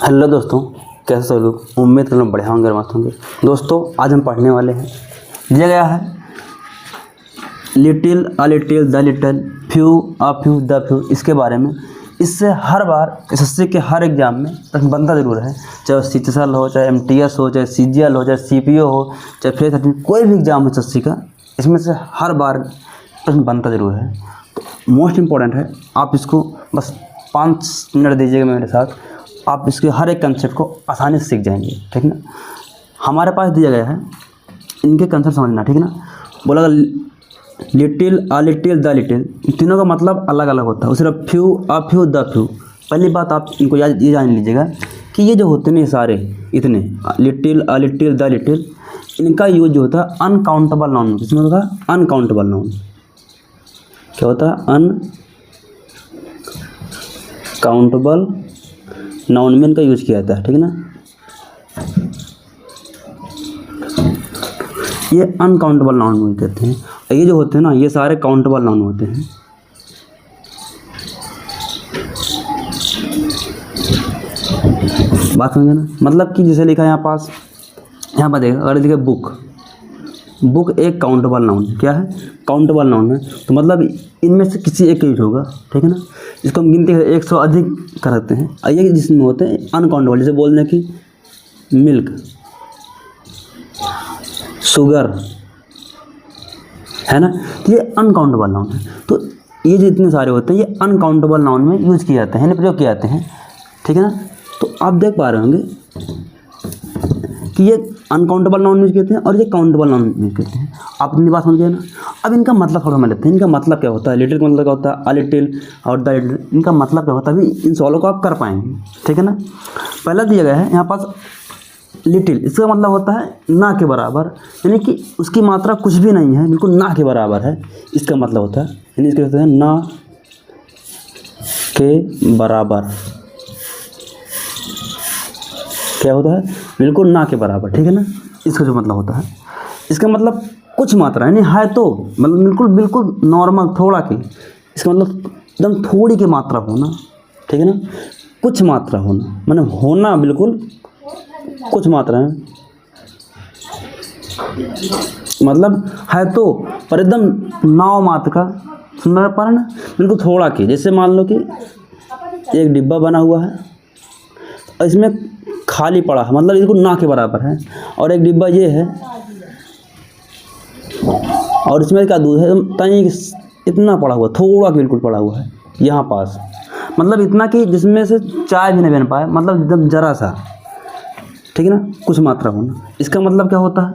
Hello दोस्तों, कैसे सब लोग। उम्मीद कर लो बढ़िया होंगे और मस्त होंगे। दोस्तों आज हम पढ़ने वाले हैं, दिया गया है little, a little, the little, few, a few, the few. इसके बारे में इससे हर बार एसएससी के हर एग्जाम में प्रश्न बनता जरूर है, चाहे सीएचएसएल हो, चाहे एमटीएस हो, चाहे सीजीएल हो, चाहे सीपीओ हो, चाहे फ्रेश सर्टिफिकेट, कोई भी एग्जाम हो एसएससी का, इसमें से हर बार प्रश्न बनता जरूर है। तो मोस्ट इम्पॉर्टेंट है, आप इसको बस 5 मिनट दीजिएगा मेरे साथ, आप इसके हर एक कंसेप्ट को आसानी से सीख जाएंगे, ठीक ना। हमारे पास दिया गया है, इनके कंसेप्ट समझना, ठीक ना। बोला little, a little, the little, इन तीनों का मतलब अलग अलग होता है। और सिर्फ few, a few, the few. पहली बात आप इनको ये जान लीजिएगा कि ये जो होते हैं ये सारे इतने little, a little, the little, इनका यूज जो होता है अनकाउंटेबल नाउन, जिसमें होता है अनकाउंटेबल नाउन। क्या होता है? अनकाउंटेबल नाउन में इनका यूज किया जाता है, ठीक है ना। ये अनकाउंटेबल नाउन यूज करते हैं, और ये जो होते हैं ना, ये सारे काउंटेबल नाउन होते हैं। बात समझे ना। मतलब कि जैसे लिखा है यहाँ पास, यहाँ पर देखा, अगर लिखा बुक, बुक एक काउंटेबल नाउन है। क्या है? काउंटेबल नाउन है। तो मतलब इनमें से किसी एक यूज होगा, ठीक है ना। इसको हम गिनती 100 अधिक कर सकते हैं, और ये जिसमें होते हैं अनकाउंटेबल, जैसे बोलने की मिल्क, शुगर, है ना, तो ये अनकाउंटेबल नाउन है। तो ये जो इतने सारे होते हैं ये अनकाउंटेबल नाउन में यूज किए जाते हैं, यानी प्रयोग किए जाते हैं, ठीक है ना। तो आप देख पा रहे होंगे कि ये अनकाउंटेबल नाउन यूज करते हैं और ये काउंटेबल नाउन यूज करते हैं। आप इतनी बात समझ गए ना। अब इनका मतलब थोड़ा समझ लेते हैं। इनका मतलब क्या होता है? लिटिल का मतलब क्या होता है? अ लिटिल और द लिटिल, इनका मतलब क्या होता है? अभी इन सवालों को आप कर पाएंगे, ठीक है ना। पहला दिया गया है यहाँ पास लिटिल, इसका मतलब होता है ना के बराबर, यानी कि उसकी मात्रा कुछ भी नहीं है, बिल्कुल ना के बराबर है, इसका मतलब होता है। यानी इसका कहते हैं ना के बराबर। क्या होता है? बिल्कुल ना के बराबर, ठीक है ना। इसका जो मतलब होता है, इसका मतलब कुछ मात्रा, यानी है तो मतलब बिल्कुल बिल्कुल नॉर्मल, थोड़ा की, इसका मतलब एकदम थोड़ी की मात्रा होना, ठीक है ना। कुछ मात्रा होना, माने होना बिल्कुल कुछ मात्रा है, मतलब है तो, पर एकदम नाव मात्र का, सुन पा रहे ना, बिल्कुल थोड़ा की। जैसे मान लो कि एक डिब्बा बना हुआ है और इसमें खाली पड़ा है, मतलब बिल्कुल ना के बराबर है, और एक डिब्बा ये है और इसमें क्या दूध है, तनी इतना पड़ा हुआ, थोड़ा बिल्कुल पड़ा हुआ है यहाँ पास, मतलब इतना कि जिसमें से चाय भी नहीं बन पाए, मतलब एकदम जरा सा, ठीक है ना। कुछ मात्रा होना, इसका मतलब क्या होता है?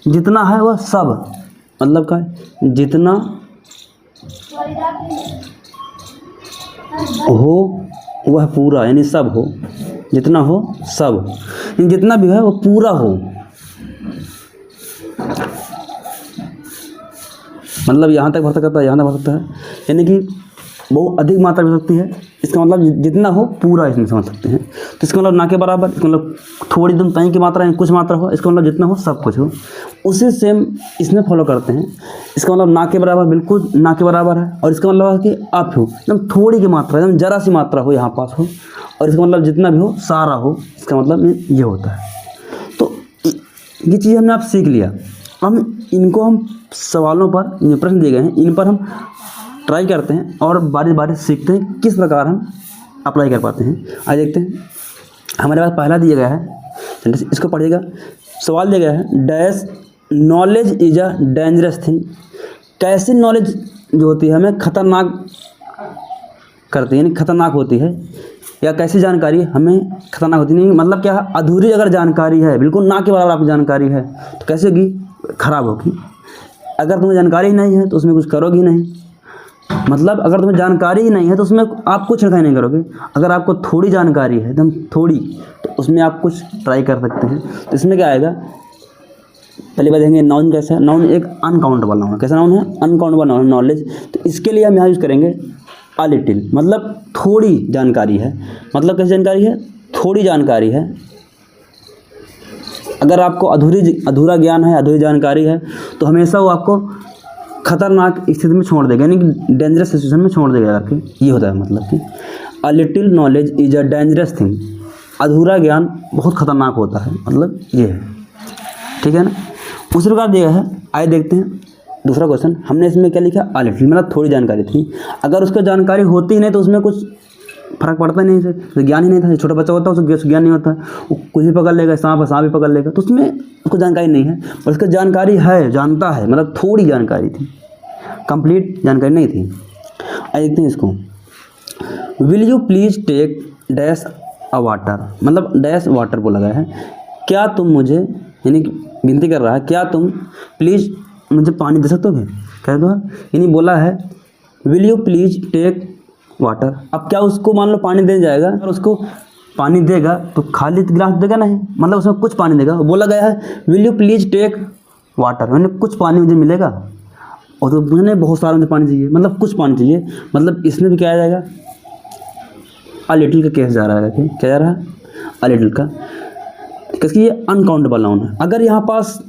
जितना है वह सब, मतलब क्या है? जितना हो वह पूरा, यानी सब हो, जितना हो सब, जितना भी है वो पूरा हो, मतलब यहाँ तक भर सकता है, यहाँ तक भर सकता है, यानी कि बहुत अधिक मात्रा हो सकती है। इसका मतलब जितना हो पूरा, इसमें समझ सकते हैं। तो इसका मतलब ना के बराबर, इसका मतलब थोड़ी दम तई की मात्रा है, कुछ मात्रा हो, इसका मतलब जितना हो सब कुछ हो। उसे सेम इसमें फॉलो करते हैं। इसका मतलब ना के बराबर, बिल्कुल ना के बराबर है, और इसका मतलब है कि आप हो, एकदम थोड़ी की मात्रा, एकदम जरा सी मात्रा हो यहाँ पास हो, और इसका मतलब जितना भी हो सारा हो, इसका मतलब ये होता है। तो ये चीज़ हमने आप सीख लिया। हम इनको हम सवालों पर, जो प्रश्न दिए गए हैं इन पर हम ट्राई करते हैं और बारी बारी सीखते हैं किस प्रकार हम अप्लाई कर पाते हैं। आज देखते हैं, हमारे पास पहला दिया गया है, इसको पढ़िएगा। सवाल दिया गया है, dash knowledge is a dangerous thing. कैसी नॉलेज जो होती है हमें खतरनाक करती है, यानी खतरनाक होती है, या कैसी जानकारी हमें खतरनाक होती नहीं, मतलब क्या है? अधूरी अगर जानकारी है, बिल्कुल ना के बराबर आपकी जानकारी है, तो कैसे होगी? खराब होगी। अगर तुम्हें जानकारी ही नहीं है तो उसमें कुछ करोगी नहीं, मतलब अगर तुम्हें जानकारी ही नहीं है तो उसमें आप कुछ ट्राई नहीं करोगे। अगर आपको थोड़ी जानकारी है, एकदम थोड़ी, तो उसमें आप कुछ ट्राई कर सकते हैं। तो इसमें क्या आएगा? पहले बात देखेंगे नाउन कैसा है। नाउन एक अनकाउंटेबल नाउन है। कैसा नाउन है? Uncountable noun, knowledge. तो इसके लिए हम यहाँ यूज़ करेंगे अ लिटिल, मतलब थोड़ी जानकारी है। मतलब कैसी जानकारी है? थोड़ी जानकारी है। अगर आपको अधूरा ज्ञान है, अधूरी जानकारी है, तो हमेशा वो आपको खतरनाक स्थिति में छोड़ देगा, यानी कि डेंजरस सिचुएशन में छोड़ देगा आपके। ये होता है मतलब कि a little knowledge is a dangerous thing. अधूरा ज्ञान बहुत खतरनाक होता है, मतलब ये है, ठीक है ना। उसी प्रकार दिया है। आइए देखते हैं दूसरा क्वेश्चन। हमने इसमें क्या लिखा, आ लिटिल, मतलब थोड़ी जानकारी थी। अगर उसको जानकारी होती ही नहीं तो उसमें कुछ फर्क पड़ता नहीं है, तो ज्ञान ही नहीं था। छोटा बच्चा होता है उसको ज्ञान नहीं होता, वो कुछ भी पकड़ लेगा, सांप भी पकड़ लेगा, तो उसमें उसको जानकारी नहीं है। पर उसको जानकारी है, जानता है, मतलब थोड़ी जानकारी थी, कंप्लीट जानकारी नहीं थी। आइए देखते हैं इसको। Will you please take dash a water, मतलब डैश वाटर बोला गया है, क्या तुम मुझे, यानी विनती कर रहा है, क्या तुम प्लीज़ मुझे पानी दे सकते हो? कह दो, यानी बोला है will you please take water. अब क्या उसको मान लो पानी दे जाएगा, और उसको पानी देगा तो खाली गिलास देगा नहीं, मतलब उसमें कुछ पानी देगा। बोला गया है will you please take water, यानी कुछ पानी मुझे मिलेगा, और तो मुझे नहीं बहुत सारा मुझे पानी चाहिए, मतलब कुछ पानी चाहिए। मतलब इसमें भी क्या आ जाएगा, अ लिटिल का केस जा रहा है, क्या जा रहा है, अ लिटिल का, क्योंकि ये अनकाउंटेबल नाउन है। अगर यहाँ पास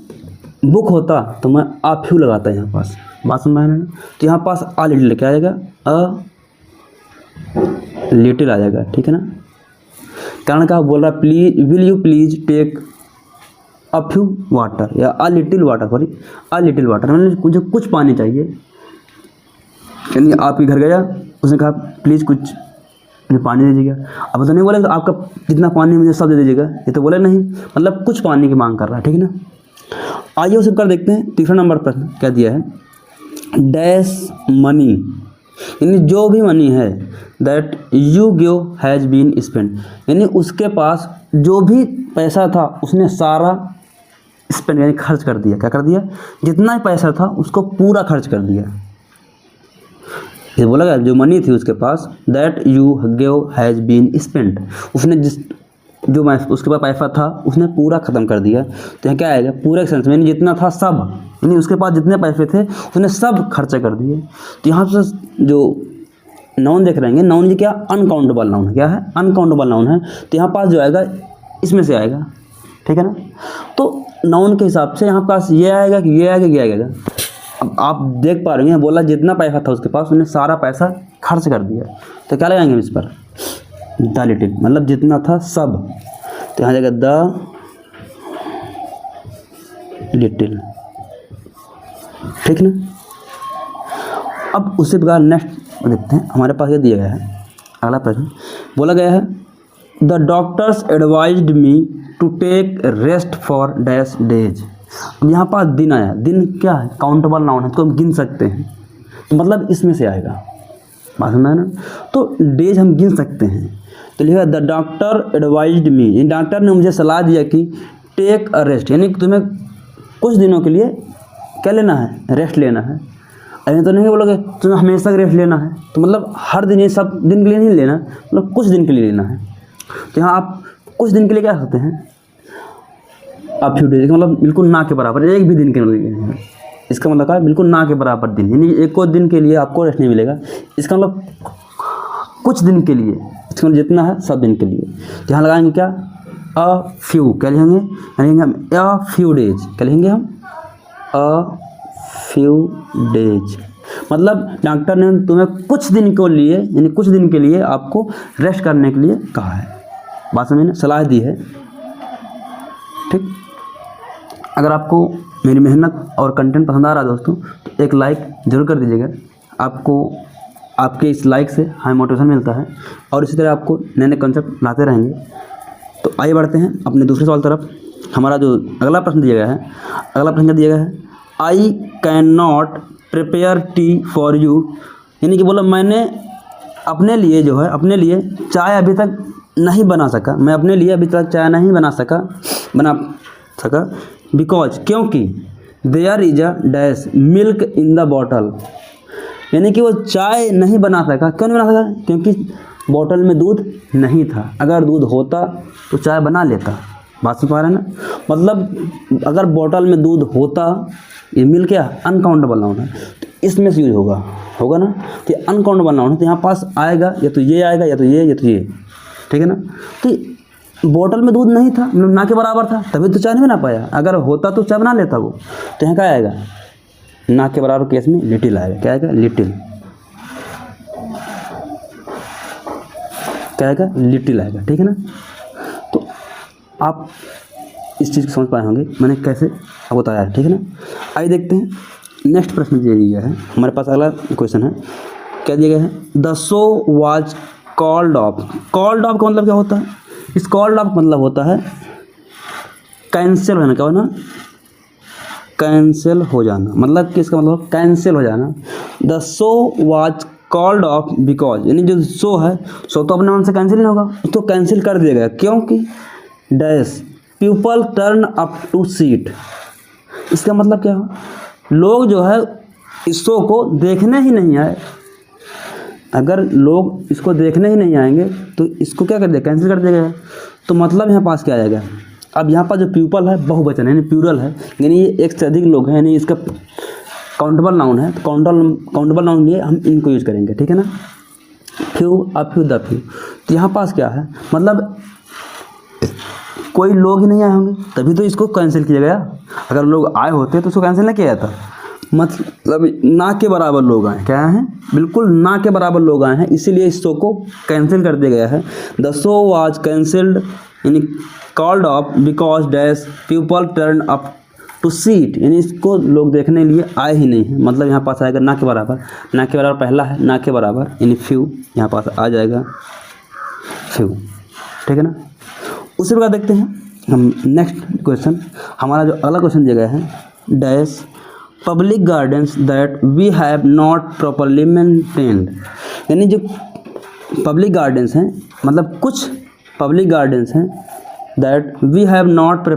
बुक होता तो मैं आ फ्यू लगाता यहाँ पास, बात समझ में, तो यहाँ पास आ लिटिल क्या आ जाएगा, अ लिटिल आ जाएगा, ठीक है ना। कारण क्या बोल रहा है, please will you please take a few water, या a little water, sorry a little water, मतलब मुझे कुछ पानी चाहिए। यानी आपके घर गया, उसने कहा प्लीज़ कुछ मुझे पानी दे दीजिएगा। अब तो नहीं बोले आपका जितना पानी मुझे सब दे दीजिएगा, ये तो बोले नहीं, मतलब कुछ पानी की मांग कर रहा है, ठीक है ना। आइए उसे कर देखते हैं। तीसरा नंबर प्रश्न क्या दिया है, डैश मनी, यानी जो भी मनी है that you give has been spend, यानी उसके पास जो भी पैसा था उसने सारा स्पेंड यानी खर्च कर दिया। क्या कर दिया, जितना ही पैसा था उसको पूरा खर्च कर दिया। ये बोला गया जो मनी थी उसके पास, that you give has been spent, उसने जिस जो उसके पास पैसा था उसने पूरा ख़त्म कर दिया। तो यहाँ क्या आएगा, पूरे सेंस में, यानी जितना था सब, यानी उसके पास जितने पैसे थे उसने सब खर्चा कर दिए। तो यहाँ से जो नाउन देख रहे हैं, नाउन ये क्या, अनकाउंटेबल नाउन है, क्या है, अनकाउंटेबल नाउन है। तो यहाँ पास जो आएगा इसमें से आएगा, ठीक है ना। तो नाउन के हिसाब से यहाँ पास ये आएगा कि ये आएगा कि ये आएगा। अब आप देख पा रहे हैं, बोला जितना पैसा था उसके पास उसने सारा पैसा खर्च कर दिया, तो क्या लगाएंगे इस पर, द लिटिल, मतलब जितना था सब। तो यहाँ जाएगा द लिटिल, ठीक ना। अब उसी प्रकार नेक्स्ट देखते हैं, हमारे पास ये दिया गया है अगला प्रश्न। बोला गया है the doctors advised me to take rest for dash days. अब यहाँ पास दिन आया, दिन क्या है, काउंटेबल नाउन है, तो हम गिन सकते हैं, तो मतलब इसमें से आएगा, बात समझ ना। तो डेज हम गिन सकते हैं, तो लिखा द डॉक्टर एडवाइज्ड मी, यानी डॉक्टर ने मुझे सलाह दिया कि टेक अ रेस्ट, यानी तुम्हें कुछ दिनों के लिए क्या लेना है, रेस्ट लेना है। ऐसे तो नहीं बोलोगे तुम्हें हमेशा रेस्ट लेना है, तो मतलब हर दिन, ये सब दिन के लिए नहीं लेना, मतलब कुछ दिन के लिए लेना है। तो यहाँ आप कुछ दिन के लिए क्या सकते हैं, आप फ्यू डेज, मतलब बिल्कुल ना के बराबर, एक भी दिन के लिए, इसका मतलब क्या है, बिल्कुल ना के बराबर दिन, यानी एक और दिन के लिए आपको रेस्ट नहीं मिलेगा। इसका मतलब कुछ दिन के लिए, इसका मतलब जितना है सब दिन के लिए। तो यहाँ लगाएंगे क्या, अ फ्यू, क्या लिखेंगे, लिखेंगे हम अ फ्यू डेज, क्या लिखेंगे हम, अ फ्यू डेज, मतलब डॉक्टर ने तुम्हें कुछ दिन के लिए, यानी कुछ दिन के लिए आपको रेस्ट करने के लिए कहा है, बात समझ में, सलाह दी है, ठीक। अगर आपको मेरी मेहनत और कंटेंट पसंद आ रहा है दोस्तों, तो एक लाइक ज़रूर कर दीजिएगा। आपको आपके इस लाइक से हमें मोटिवेशन मिलता है, और इसी तरह आपको नए नए कंसेप्ट लाते रहेंगे। तो आइए बढ़ते हैं अपने दूसरे सवाल तरफ। हमारा जो अगला प्रश्न दिया गया है, अगला प्रश्न क्या दिया गया है, I can not prepare T for you, यानी कि बोला मैंने अपने लिए जो है, अपने लिए चाय अभी तक नहीं बना सका, मैं अपने लिए अभी तक चाय नहीं बना सका बिकॉज, क्योंकि there is a dash milk in the bottle, यानी कि वो चाय नहीं बना सका, क्यों नहीं बना सका, क्योंकि बॉटल में दूध नहीं था। अगर दूध होता तो चाय बना लेता, बात सुन पा रहे हैं ना। मतलब अगर बॉटल में दूध होता, ये मिल्क क्या अनकाउंटेबल नाउन है, तो इसमें से यूज होगा ना। तो अनकाउंटेबल नाउन है, तो यहाँ पास आएगा या तो ये आएगा या तो ये, ठीक है ना। तो बॉटल में दूध नहीं था, ना के बराबर था, तभी तो चाय नहीं बना पाया। अगर होता तो चाय बना लेता वो। तो यहाँ क्या आएगा, ना के बराबर केस में लिटिल आएगा, क्या आएगा, लिटिल, क्या आएगा, लिटिल आएगा, ठीक है ना। आप इस चीज़ को समझ पाए होंगे मैंने कैसे आपको बताया है, ठीक है ना। आइए देखते हैं नेक्स्ट प्रश्न दिया गया है हमारे पास। अगला क्वेश्चन है, क्या दिया गया है, the show was called off. Called off का मतलब क्या होता है, इस कॉल्ड ऑफ मतलब होता है कैंसिल होना। क्या होना, कैंसिल हो जाना, मतलब कि इसका मतलब कैंसिल हो जाना। The show was called off because, यानी जो शो है, शो तो अपने मन से कैंसिल नहीं होगा, उसको कैंसिल कर दिया गया क्योंकि dash people turn up to seat. इसका मतलब क्या है, लोग जो है इस शो को देखने ही नहीं आए। अगर लोग इसको देखने ही नहीं आएंगे तो इसको क्या कर दिया, कैंसिल कर दिया गया। तो मतलब यहाँ पास क्या आ जाएगा, अब यहाँ पर जो पीपल है बहुवचन है, यानी प्लूरल है, यानी ये एक से अधिक लोग हैं, यानी इसका काउंटेबल नाउन है। तो काउंटेबल नाउन लिए हम इनको यूज करेंगे, ठीक है ना। Few, a few, the few. तो यहाँ पास क्या है, मतलब कोई लोग ही नहीं आए होंगे तभी तो इसको कैंसिल किया गया। अगर लोग आए होते तो इसको कैंसिल नहीं किया जाता। मतलब ना के बराबर लोग आए, क्या हैं, बिल्कुल ना के बराबर लोग आए हैं, इसीलिए इस शो को कैंसिल कर दिया गया है। द शो वाज कैंसिल्ड यानी called off because dash people turn up to seat, यानी इसको लोग देखने लिए आए ही नहीं हैं। मतलब यहाँ पास आएगा ना के बराबर। ना के बराबर पहला है, ना के बराबर यानी फ्यू, यहाँ पास आ जाएगा फ्यू, ठीक है ना। उसी प्रकार देखते हैं हम नेक्स्ट क्वेश्चन। हमारा जो अगला क्वेश्चन दिया गया है, dash public gardens that we have not properly maintained, यानी जो पब्लिक गार्डन्स हैं, मतलब कुछ पब्लिक गार्डन्स हैं that we have not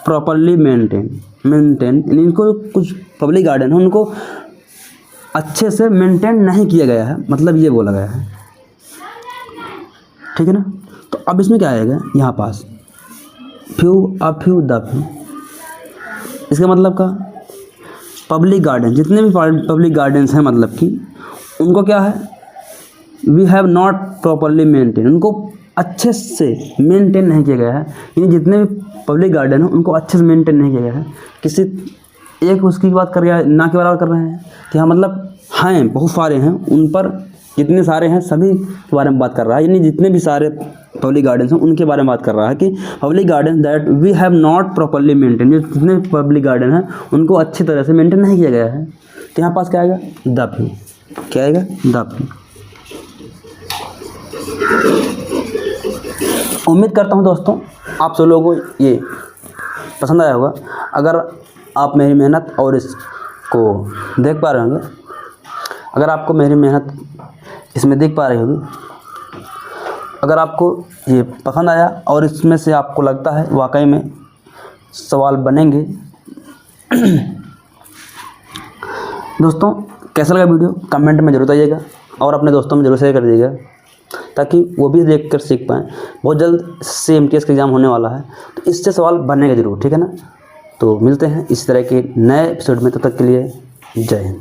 properly maintain, यानी इनको कुछ पब्लिक गार्डन है उनको अच्छे से मेंटेन नहीं किया गया है, मतलब ये बोला गया है, ठीक है ना। तो अब इसमें क्या आएगा, यहाँ पास few, a few, the few. इसका मतलब का पब्लिक गार्डन, जितने भी पब्लिक गार्डन्स हैं, मतलब कि उनको क्या है, we have not properly maintain, उनको अच्छे से मेंटेन नहीं किया गया है। यानी जितने भी पब्लिक गार्डन हैं उनको अच्छे से मेंटेन नहीं किया गया है। किसी एक उसकी बात कर रहा है, ना के बराबर कर रहे हैं कि हाँ, मतलब हैं बहुत सारे हैं, उन पर जितने सारे हैं सभी के बारे में बात कर रहा है। यानी जितने भी सारे पब्लिक गार्डन्स हैं उनके बारे में बात कर रहा है कि public garden that we have not properly maintain, जितने पब्लिक गार्डन हैं उनको अच्छी तरह से मेंटेन नहीं किया गया है। तो यहाँ पास क्या आएगा, द फ्यू। क्या आएगा, द फ्यू। उम्मीद करता हूँ दोस्तों आप सब लोगों को ये पसंद आया होगा। अगर आप मेरी मेहनत और इसको देख पा रहे होंगे, अगर आपको मेरी मेहनत इसमें देख पा रही होगी, अगर आपको ये पसंद आया और इसमें से आपको लगता है वाकई में सवाल बनेंगे दोस्तों, कैसा लगा वीडियो कमेंट में ज़रूर बताइएगा और अपने दोस्तों में ज़रूर शेयर कर दीजिएगा ताकि वो भी देख कर सीख पाएँ। बहुत जल्द से MTS का एग्ज़ाम होने वाला है, तो इससे सवाल बनेगा ज़रूर, ठीक है ना। तो मिलते हैं इस तरह के नए एपिसोड में, तब तक के लिए जय हिंद।